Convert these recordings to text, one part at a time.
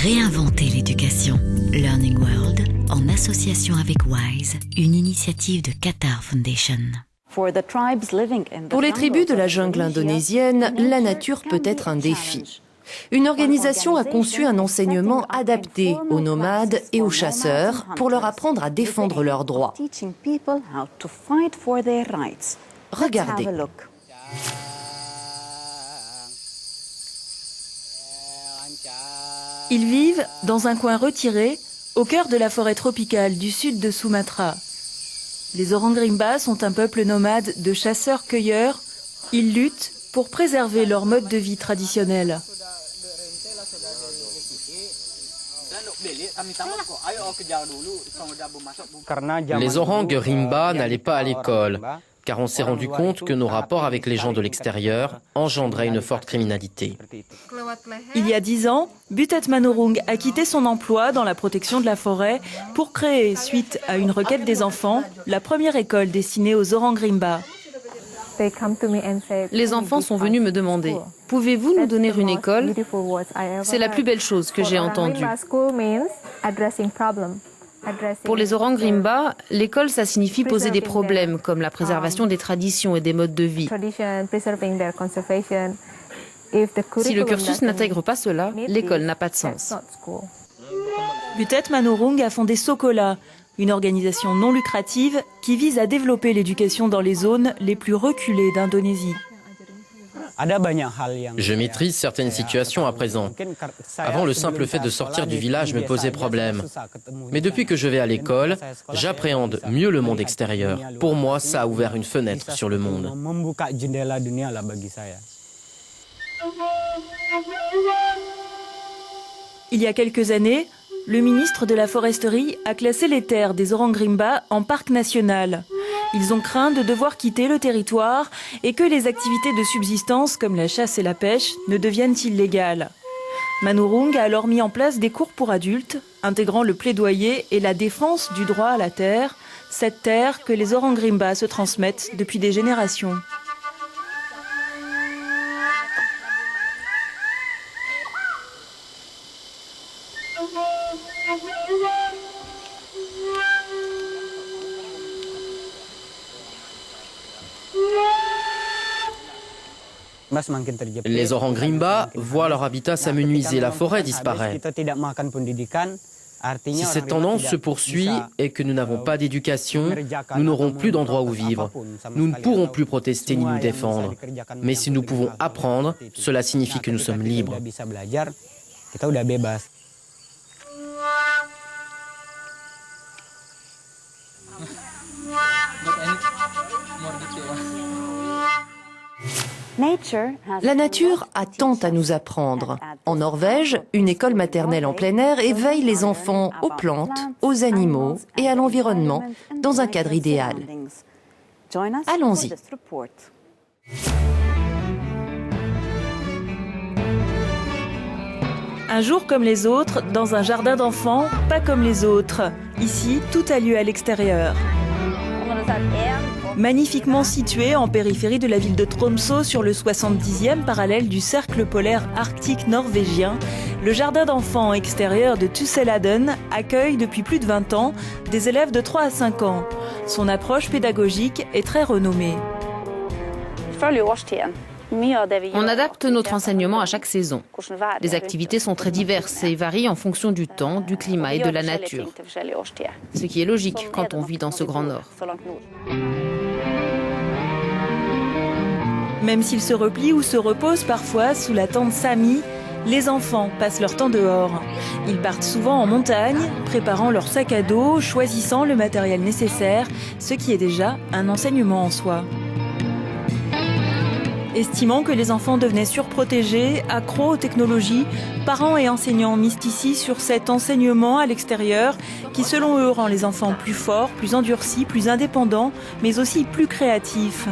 Réinventer l'éducation. Learning World, en association avec WISE, une initiative de Qatar Foundation. Pour les tribus de la jungle indonésienne, la nature peut être un défi. Une organisation a conçu un enseignement adapté aux nomades et aux chasseurs pour leur apprendre à défendre leurs droits. Regardez. Ils vivent dans un coin retiré, au cœur de la forêt tropicale du sud de Sumatra. Les Orang Rimba sont un peuple nomade de chasseurs-cueilleurs. Ils luttent pour préserver leur mode de vie traditionnel. Les Orang Rimba n'allaient pas à l'école, car on s'est rendu compte que nos rapports avec les gens de l'extérieur engendraient une forte criminalité. Il y a 10 ans, Butet Manurung a quitté son emploi dans la protection de la forêt pour créer, suite à une requête des enfants, la première école destinée aux Orang Rimba. Les enfants sont venus me demander « Pouvez-vous nous donner une école ?» C'est la plus belle chose que j'ai entendue. Pour les Orang Rimba, l'école, ça signifie poser des problèmes, comme la préservation des traditions et des modes de vie. Si le cursus n'intègre pas cela, l'école n'a pas de sens. Butet Manurung a fondé Sokola, une organisation non lucrative qui vise à développer l'éducation dans les zones les plus reculées d'Indonésie. Je maîtrise certaines situations à présent. Avant, le simple fait de sortir du village me posait problème. Mais depuis que je vais à l'école, j'appréhende mieux le monde extérieur. Pour moi, ça a ouvert une fenêtre sur le monde. Il y a quelques années, le ministre de la Foresterie a classé les terres des Orang Rimba en parc national. Ils ont craint de devoir quitter le territoire et que les activités de subsistance comme la chasse et la pêche ne deviennent illégales. Manurung a alors mis en place des cours pour adultes, intégrant le plaidoyer et la défense du droit à la terre, cette terre que les Orang Rimba se transmettent depuis des générations. Les Orang Rimba voient leur habitat s'amenuiser, la forêt disparaît. Si cette tendance se poursuit et que nous n'avons pas d'éducation, nous n'aurons plus d'endroit où vivre. Nous ne pourrons plus protester ni nous défendre. Mais si nous pouvons apprendre, cela signifie que nous sommes libres. La nature a tant à nous apprendre. En Norvège, une école maternelle en plein air éveille les enfants aux plantes, aux animaux et à l'environnement dans un cadre idéal. Allons-y. Un jour comme les autres, dans un jardin d'enfants, pas comme les autres. Ici, tout a lieu à l'extérieur. Magnifiquement situé en périphérie de la ville de Tromsø sur le 70e parallèle du cercle polaire arctique norvégien, le jardin d'enfants extérieur de Tuseladen accueille depuis plus de 20 ans des élèves de 3 à 5 ans. Son approche pédagogique est très renommée. On adapte notre enseignement à chaque saison. Les activités sont très diverses et varient en fonction du temps, du climat et de la nature. Ce qui est logique quand on vit dans ce grand nord. Même s'ils se replient ou se reposent parfois sous la tente Sami, les enfants passent leur temps dehors. Ils partent souvent en montagne, préparant leur sac à dos, choisissant le matériel nécessaire, ce qui est déjà un enseignement en soi. Estimant que les enfants devenaient surprotégés, accros aux technologies, parents et enseignants misent ici sur cet enseignement à l'extérieur qui, selon eux, rend les enfants plus forts, plus endurcis, plus indépendants, mais aussi plus créatifs.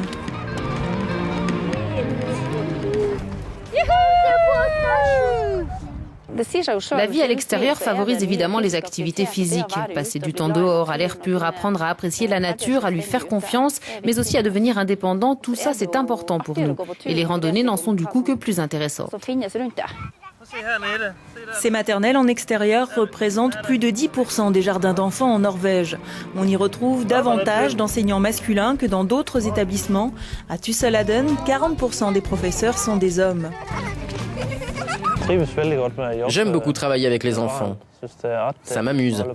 La vie à l'extérieur favorise évidemment les activités physiques. Passer du temps dehors, à l'air pur, apprendre à apprécier la nature, à lui faire confiance, mais aussi à devenir indépendant, tout ça c'est important pour nous. Et les randonnées n'en sont du coup que plus intéressantes. Ces maternelles en extérieur représentent plus de 10% des jardins d'enfants en Norvège. On y retrouve davantage d'enseignants masculins que dans d'autres établissements. À Tusaladen, 40% des professeurs sont des hommes. J'aime beaucoup travailler avec les enfants. Ça m'amuse.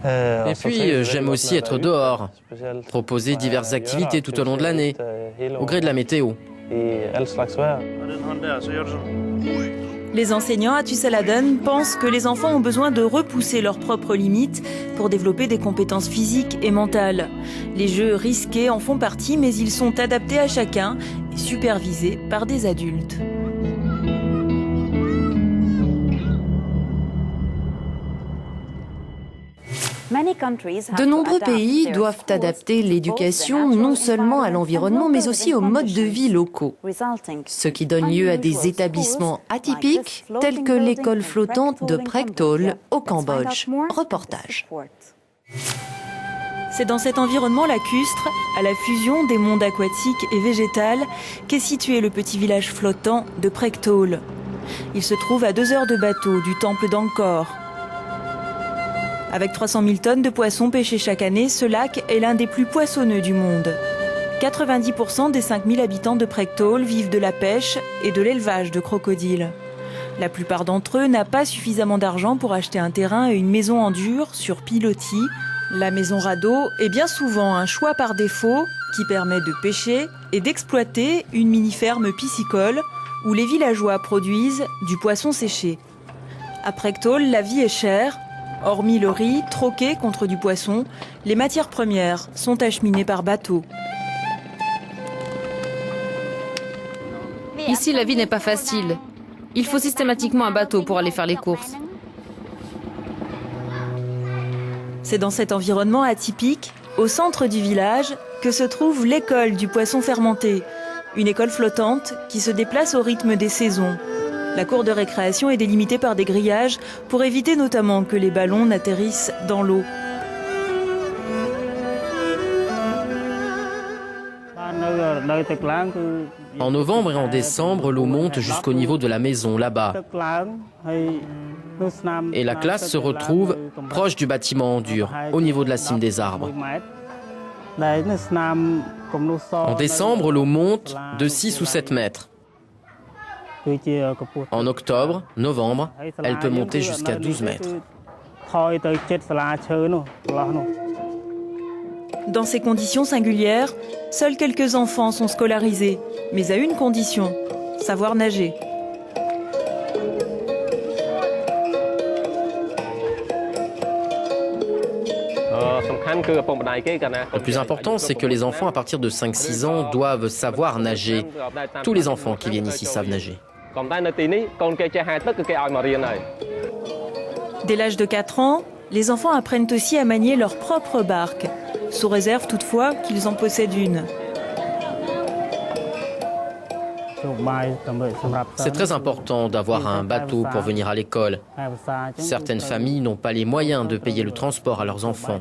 Et puis, j'aime aussi être dehors, proposer diverses activités tout au long de l'année, au gré de la météo. Les enseignants à Tusaladen pensent que les enfants ont besoin de repousser leurs propres limites pour développer des compétences physiques et mentales. Les jeux risqués en font partie, mais ils sont adaptés à chacun et supervisés par des adultes. De nombreux pays doivent adapter l'éducation non seulement à l'environnement, mais aussi aux modes de vie locaux, ce qui donne lieu à des établissements atypiques tels que l'école flottante de Prechtol au Cambodge. Reportage. C'est dans cet environnement lacustre, à la fusion des mondes aquatiques et végétal, qu'est situé le petit village flottant de Prechtol. Il se trouve à 2 heures de bateau du temple d'Angkor. Avec 300 000 tonnes de poissons pêchés chaque année, ce lac est l'un des plus poissonneux du monde. 90% des 5 000 habitants de Prechtol vivent de la pêche et de l'élevage de crocodiles. La plupart d'entre eux n'ont pas suffisamment d'argent pour acheter un terrain et une maison en dur sur pilotis. La maison radeau est bien souvent un choix par défaut qui permet de pêcher et d'exploiter une mini-ferme piscicole où les villageois produisent du poisson séché. À Prechtol, la vie est chère. Hormis le riz, troqué contre du poisson, les matières premières sont acheminées par bateau. Ici, la vie n'est pas facile. Il faut systématiquement un bateau pour aller faire les courses. C'est dans cet environnement atypique, au centre du village, que se trouve l'école du poisson fermenté, une école flottante qui se déplace au rythme des saisons. La cour de récréation est délimitée par des grillages pour éviter notamment que les ballons n'atterrissent dans l'eau. En novembre et en décembre, l'eau monte jusqu'au niveau de la maison, là-bas. Et la classe se retrouve proche du bâtiment en dur, au niveau de la cime des arbres. En décembre, l'eau monte de 6 ou 7 mètres. En octobre, novembre, elle peut monter jusqu'à 12 mètres. Dans ces conditions singulières, seuls quelques enfants sont scolarisés, mais à une condition, savoir nager. Le plus important, c'est que les enfants à partir de 5-6 ans doivent savoir nager. Tous les enfants qui viennent ici savent nager. Dès l'âge de 4 ans, les enfants apprennent aussi à manier leur propre barque, sous réserve toutefois qu'ils en possèdent une. C'est très important d'avoir un bateau pour venir à l'école. Certaines familles n'ont pas les moyens de payer le transport à leurs enfants.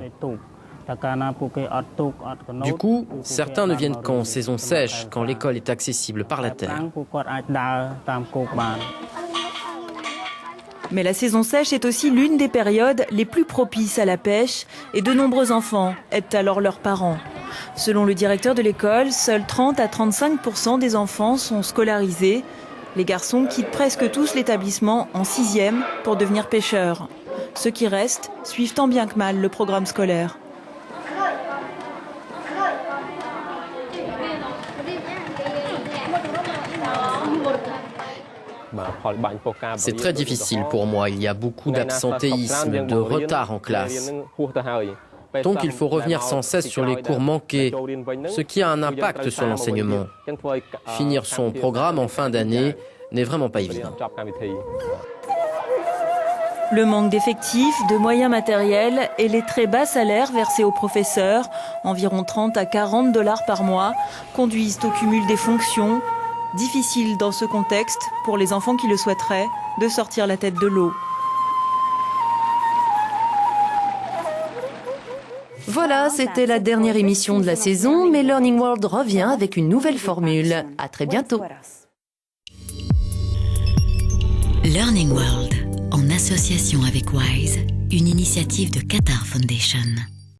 Du coup, certains ne viennent qu'en saison sèche, quand l'école est accessible par la terre. Mais la saison sèche est aussi l'une des périodes les plus propices à la pêche et de nombreux enfants aident alors leurs parents. Selon le directeur de l'école, seuls 30 à 35% des enfants sont scolarisés. Les garçons quittent presque tous l'établissement en 6e pour devenir pêcheurs. Ceux qui restent suivent tant bien que mal le programme scolaire. C'est très difficile pour moi. Il y a beaucoup d'absentéisme, de retard en classe. Donc il faut revenir sans cesse sur les cours manqués, ce qui a un impact sur l'enseignement. Finir son programme en fin d'année n'est vraiment pas évident. Le manque d'effectifs, de moyens matériels et les très bas salaires versés aux professeurs, environ 30 à 40 $ par mois, conduisent au cumul des fonctions. Difficile dans ce contexte, pour les enfants qui le souhaiteraient, de sortir la tête de l'eau. Voilà, c'était la dernière émission de la saison, mais Learning World revient avec une nouvelle formule. À très bientôt. Learning World, en association avec WISE, une initiative de Qatar Foundation.